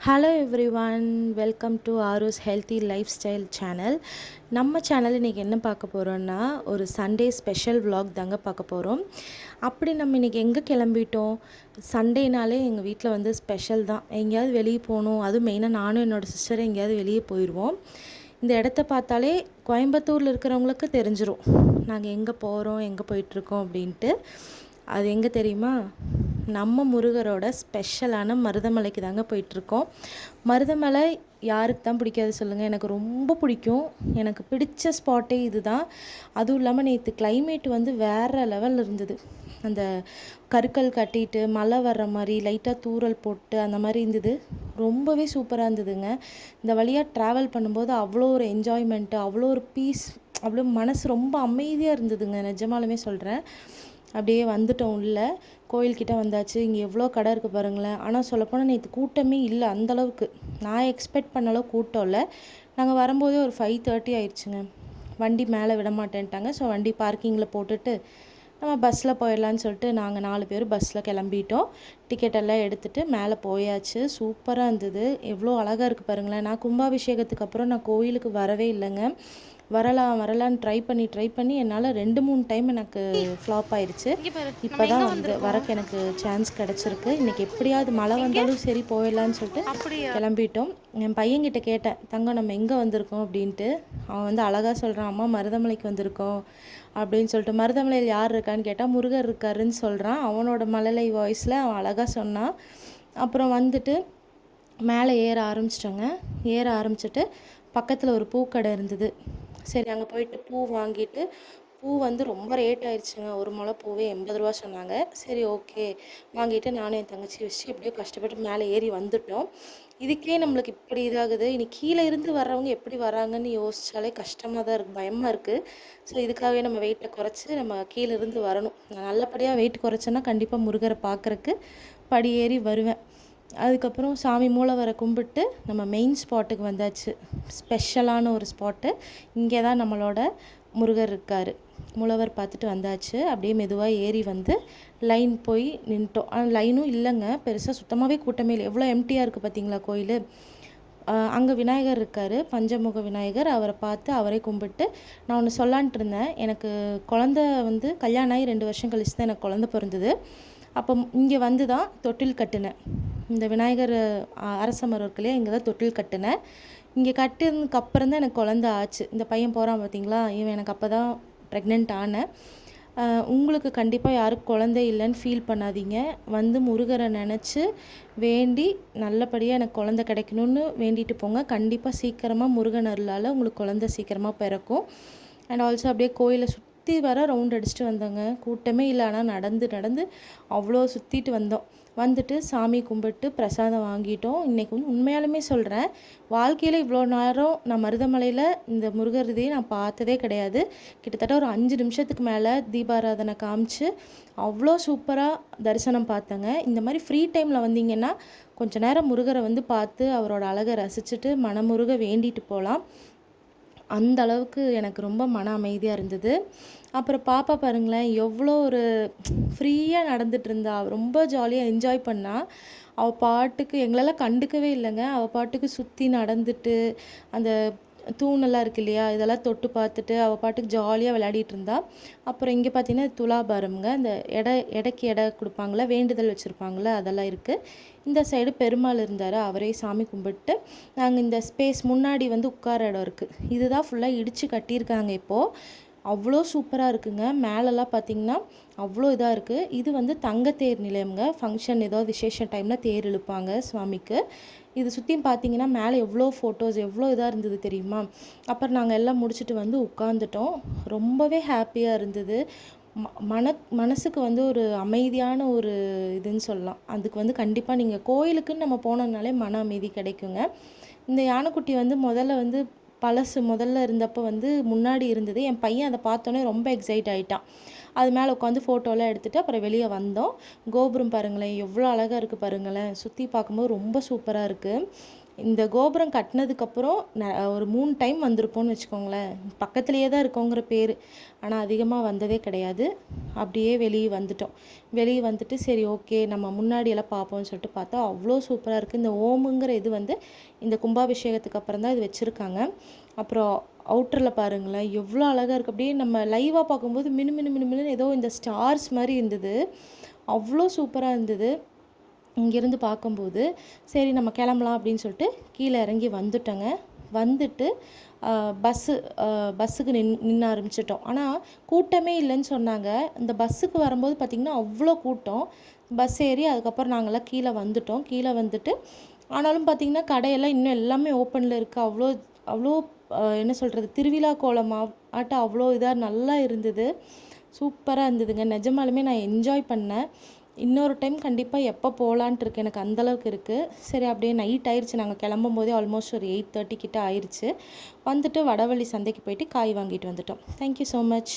Hello everyone, welcome to Aaru's healthy life style channel. நம்ம channel இன்றைக்கி என்ன பார்க்க போகிறோன்னா, ஒரு சண்டே ஸ்பெஷல் vlog தாங்க பார்க்க போகிறோம். அப்படி நம்ம இன்றைக்கி எங்கே கிளம்பிட்டோம்? சண்டேனாலே எங்கள் வீட்டில் வந்து ஸ்பெஷல் தான். எங்கேயாவது வெளியே போகணும், அதுவும் மெயினாக நானும் என்னோடய சிஸ்டரும் எங்கேயாவது வெளியே போயிடுவோம். இந்த இடத்த பார்த்தாலே கோயம்புத்தூரில் இருக்கிறவங்களுக்கு தெரிஞ்சிரும் நாங்கள் எங்கே போகிறோம், எங்கே போயிட்டுருக்கோம் அப்படின்ட்டு. அது எங்கே தெரியுமா? நம்ம முருகரோட ஸ்பெஷலான மருதமலைக்கு தாங்க போயிட்டுருக்கோம். மருதமலை யாருக்கு தான் பிடிக்காது சொல்லுங்கள்? எனக்கு ரொம்ப பிடிக்கும். எனக்கு பிடிச்ச ஸ்பாட்டே இது தான். அதுவும் இல்லாமல் நேற்று கிளைமேட் வந்து வேறு லெவலில் இருந்தது. அந்த கருக்கல் கட்டிட்டு மழை வர்ற மாதிரி லைட்டாக தூறல் போட்டு அந்த மாதிரி இருந்தது. ரொம்பவே சூப்பராக இருந்ததுங்க. இந்த வழியாக ட்ராவல் பண்ணும்போது அவ்வளோ ஒரு என்ஜாய்மெண்ட்டு, அவ்வளோ ஒரு பீஸ், அவ்வளோ மனசு ரொம்ப அமைதியாக இருந்ததுங்க. நிஜமாலுமே சொல்கிறேன். அப்படியே வந்துட்டோம் உள்ள. கோயில்கிட்ட வந்தாச்சு. இங்கே எவ்வளோ கடை இருக்குது பாருங்களேன். ஆனால் சொல்லப்போனால் நேற்று கூட்டமே இல்லை அந்தளவுக்கு. நான் எக்ஸ்பெக்ட் பண்ண அளவு கூட்டம் இல்லை. நாங்கள் வரும்போதே ஒரு 5:30 ஆயிடுச்சுங்க. வண்டி மேலே விட மாட்டேன்ட்டாங்க. ஸோ வண்டி பார்க்கிங்கில் போட்டுட்டு நம்ம பஸ்ஸில் போயிடலான்னு சொல்லிட்டு நாங்கள் 4 பேர் பஸ்ஸில் கிளம்பிட்டோம். டிக்கெட்டெல்லாம் எடுத்துகிட்டு மேலே போயாச்சு. சூப்பராக இருந்தது. எவ்வளோ அழகாக இருக்குது பாருங்களேன். நான் கும்பாபிஷேகத்துக்கு அப்புறம் நான் கோயிலுக்கு வரவே இல்லைங்க. வரலான்னு ட்ரை பண்ணி என்னால் 2-3 டைம் எனக்கு ஃப்ளாப் ஆயிடுச்சு. இப்போ தான் வந்து வரக்கு எனக்கு சான்ஸ் கிடச்சிருக்கு. இன்றைக்கி எப்படியாவது மழை வந்தாலும் சரி போயிடலான்னு சொல்லிட்டு கிளம்பிட்டோம். என் பையன்கிட்ட கேட்டேன், தங்கம் நம்ம எங்கே வந்திருக்கோம் அப்படின்ட்டு. அவன் வந்து அழகாக சொல்கிறான், அம்மா மருதமலைக்கு வந்திருக்கோம் அப்படின்னு சொல்லிட்டு. மருதமலையில் யார் இருக்கான்னு கேட்டால் முருகர் இருக்காருன்னு சொல்கிறான். அவனோட மழலை வாய்ஸில் அவன் அழகாக சொன்னான். அப்புறம் வந்துட்டு மேலே ஏற ஆரம்பிச்சிட்டு பக்கத்தில் ஒரு பூக்கடை இருந்தது. சரி அங்கே போயிட்டு பூ வாங்கிட்டு, பூ வந்து ரொம்ப ரேட் ஆயிடுச்சுங்க. ஒரு முளை பூவே 80 ரூபா சொன்னாங்க. சரி ஓகே வாங்கிட்டு நானும் என் தங்கச்சி வச்சு எப்படியோ கஷ்டப்பட்டு மேலே ஏறி வந்துட்டோம். இதுக்கே நம்மளுக்கு இப்படி இதாகுது. இனி கீழே இருந்து வர்றவங்க எப்படி வராங்கன்னு யோசிச்சாலே கஷ்டமாக தான் இருக்குது, பயமாக இருக்குது. ஸோ இதுக்காகவே நம்ம வெயிட்டை குறைச்சி நம்ம கீழே இருந்து வரணும். நான் நல்லபடியாக வெயிட் குறைச்சேன்னா கண்டிப்பாக முருகரை பார்க்குறக்கு படி ஏறி வருவேன். அதுக்கப்புறம் சாமி மூலவரை கும்பிட்டு நம்ம மெயின் ஸ்பாட்டுக்கு வந்தாச்சு. ஸ்பெஷலான ஒரு ஸ்பாட்டு. இங்கே தான் நம்மளோட முருகர் இருக்கார். மூலவர் பார்த்துட்டு வந்தாச்சு. அப்படியே மெதுவாக ஏறி வந்து லைன் போய் நின்ட்டோம். ஆனால் லைனும் இல்லைங்க, பெருசாக சுத்தமாகவே கூட்டமே இல்லை. எவ்வளோ எம்டியாக இருக்குது பார்த்தீங்களா கோயில். அங்கே விநாயகர் இருக்கார், பஞ்சமுக விநாயகர். அவரை பார்த்து அவரை கும்பிட்டு நான் ஒன்று சொல்லான்ட்டு இருந்தேன். எனக்கு குழந்த வந்து கல்யாணம் ஆகி 2 வருஷம் கழிச்சு தான் எனக்கு குழந்த பிறந்தது. அப்போ இங்கே வந்து தான் தொட்டில் கட்டினேன். இந்த விநாயகர் அரச மரம் இருக்கு இல்லையா, இங்கே தான் தொட்டில் கட்டினேன். இங்கே கட்டினதுக்கு அப்புறம் தான் எனக்கு குழந்த ஆச்சு. இந்த பையன் போகிறான் பார்த்தீங்களா, இவன் எனக்கு அப்போ தான் ப்ரெக்னென்ட் ஆனேன். உங்களுக்கு கண்டிப்பாக யாருக்கு குழந்தை இல்லைன்னு ஃபீல் பண்ணாதீங்க. வந்து முருகரை நினச்சி வேண்டி நல்லபடியாக எனக்கு குழந்தை கிடைக்கணும்னு வேண்டிட்டு போங்க. கண்டிப்பாக சீக்கிரமாக முருகன் அருளால் உங்களுக்கு குழந்தை சீக்கிரமாக பிறக்கும். அண்ட் ஆல்சோ அப்படியே கோயிலை சுற்றி வர ரவுண்ட் அடிச்சுட்டு வந்தோங்க. கூட்டமே இல்லை, ஆனால் நடந்து அவ்வளோ சுற்றிட்டு வந்தோம். வந்துட்டு சாமி கும்பிட்டு பிரசாதம் வாங்கிட்டோம். இன்றைக்கி வந்து உண்மையாலுமே சொல்கிறேன், வாழ்க்கையில் இவ்வளோ நேரம் நான் மருதமலையில் இந்த முருகர் இதையும் நான் பார்த்ததே கிடையாது. கிட்டத்தட்ட ஒரு 5 நிமிஷத்துக்கு மேலே தீபாராதனை காமிச்சு அவ்வளோ சூப்பராக தரிசனம் பார்த்தேங்க. இந்த மாதிரி ஃப்ரீ டைமில் வந்தீங்கன்னா கொஞ்சம் நேரம் முருகரை வந்து பார்த்து அவரோட அழகை ரசிச்சுட்டு மனமுருக வேண்டிட்டு போகலாம். அந்த அளவுக்கு எனக்கு ரொம்ப மன அமைதியாக இருந்தது. அப்புறம் பாப்பா பாருங்களேன், எவ்வளோ ஒரு ஃப்ரீயாக நடந்துட்டு இருந்தா. ரொம்ப ஜாலியாக என்ஜாய் பண்ணா. அவள் பாட்டுக்கு எங்களெல்லாம் கண்டுக்கவே இல்லைங்க. அவள் பாட்டுக்கு சுற்றி நடந்துட்டு அந்த தூணெல்லாம் இருக்கு இல்லையா, இதெல்லாம் தொட்டு பார்த்துட்டு அவள் பாட்டுக்கு ஜாலியாக விளையாடிட்டு இருந்தா. அப்புறம் இங்கே பார்த்தீங்கன்னா துலாபாரம்ங்க. இந்த எடைக்கு எடை கொடுப்பாங்களே, வேண்டுதல் வச்சுருப்பாங்களே, அதெல்லாம் இருக்குது. இந்த சைடு பெருமாள் இருந்தார். அவரே சாமி கும்பிட்டு நாங்கள் இந்த ஸ்பேஸ் முன்னாடி வந்து உட்கார இடம் இருக்குது. இதுதான் ஃபுல்லாக இடித்து கட்டியிருக்காங்க இப்போது. அவ்வளோ சூப்பராக இருக்குங்க. மேலெல்லாம் பார்த்திங்கன்னா அவ்வளோ இதாக இருக்குது. இது வந்து தங்கத்தேர் நிலையம்ங்க. ஃபங்க்ஷன் ஏதோ விசேஷ டைமில் தேர் இழுப்பாங்க சுவாமிக்கு. இது சுற்றியும் பார்த்தீங்கன்னா மேலே எவ்வளோ ஃபோட்டோஸ் எவ்வளோ இதாக இருந்தது தெரியுமா. அப்புறம் நாங்கள் எல்லாம் முடிச்சுட்டு வந்து உட்காந்துட்டோம். ரொம்பவே ஹாப்பியாக இருந்தது. மனசுக்கு வந்து ஒரு அமைதியான ஒரு இதுன்னு சொல்லலாம். அதுக்கு வந்து கண்டிப்பாக நீங்கள் கோயிலுக்குன்னு நம்ம போனோம்னாலே மன அமைதி கிடைக்குங்க. இந்த யானைக்குட்டி வந்து முதல்ல இருந்தப்போ வந்து முன்னாடி இருந்தது. என் பையன் அதை பார்த்தோன்னே ரொம்ப எக்ஸைட் ஆகிட்டான். அது மேலே உட்காந்து ஃபோட்டோலாம் எடுத்துகிட்டு அப்புறம் வெளியே வந்தோம். கோபுரம் பாருங்களேன், எவ்வளோ அழகாக இருக்குது பாருங்களேன். சுற்றி பார்க்கும்போது ரொம்ப சூப்பராக இருக்குது. இந்த கோபுரம் கட்டினதுக்கப்புறம் ஒரு 3 டைம் வந்திருப்போம்னு வச்சுக்கோங்களேன். பக்கத்துலேயே தான் இருக்கோங்கிற பேர். ஆனால் அதிகமாக வந்ததே கிடையாது. அப்படியே வெளியே வந்துட்டோம். வெளியே வந்துட்டு சரி ஓகே நம்ம முன்னாடியெல்லாம் பார்ப்போம்னு சொல்லிட்டு பார்த்தா அவ்வளோ சூப்பராக இருக்குது. இந்த ஓமுங்கிற இது வந்து இந்த கும்பாபிஷேகத்துக்கு அப்புறம் தான் இது வச்சுருக்காங்க. அப்புறம் அவுட்டரில் பாருங்களேன் எவ்வளோ அழகாக இருக்குது. அப்படியே நம்ம லைவாக பார்க்கும்போது மினு மினு மினு மினுன்னு ஏதோ இந்த ஸ்டார்ஸ் மாதிரி இருந்தது. அவ்வளோ சூப்பராக இருந்தது இங்கேருந்து பார்க்கும்போது. சரி நம்ம கிளம்பலாம் அப்படின்னு சொல்லிட்டு கீழே இறங்கி வந்துட்டோங்க. வந்துட்டு பஸ்ஸுக்கு நின்று ஆரம்பிச்சிட்டோம். ஆனால் கூட்டமே இல்லைன்னு சொன்னாங்க. இந்த பஸ்ஸுக்கு வரும்போது பார்த்திங்கன்னா அவ்வளோ கூட்டம். பஸ் ஏறி அதுக்கப்புறம் நாங்கள்லாம் கீழே வந்துட்டோம். கீழே வந்துட்டு ஆனாலும் பார்த்திங்கன்னா கடையெல்லாம் இன்னும் எல்லாமே ஓப்பனில் இருக்குது. அவ்வளோ அவ்வளோ என்ன சொல்கிறது, திருவிழா கோலமாட்டம் அவ்வளோ இதாக நல்லா இருந்தது. சூப்பராக இருந்ததுங்க. நிஜமாலுமே நான் என்ஜாய் பண்ணேன். இன்னொரு டைம் கண்டிப்பாக எப்போ போகலான்ட்டு இருக்கு, எனக்கு அந்தளவுக்கு இருக்குது. சரி அப்படியே நைட் ஆயிடுச்சு. நாங்கள் கிளம்பும் போதே ஆல்மோஸ்ட் ஒரு 8:30 கிட்ட ஆயிடுச்சு. வந்துட்டு வடவள்ளி சந்தைக்கு போயிட்டு காய் வாங்கிட்டு வந்துட்டோம். Thank you so much.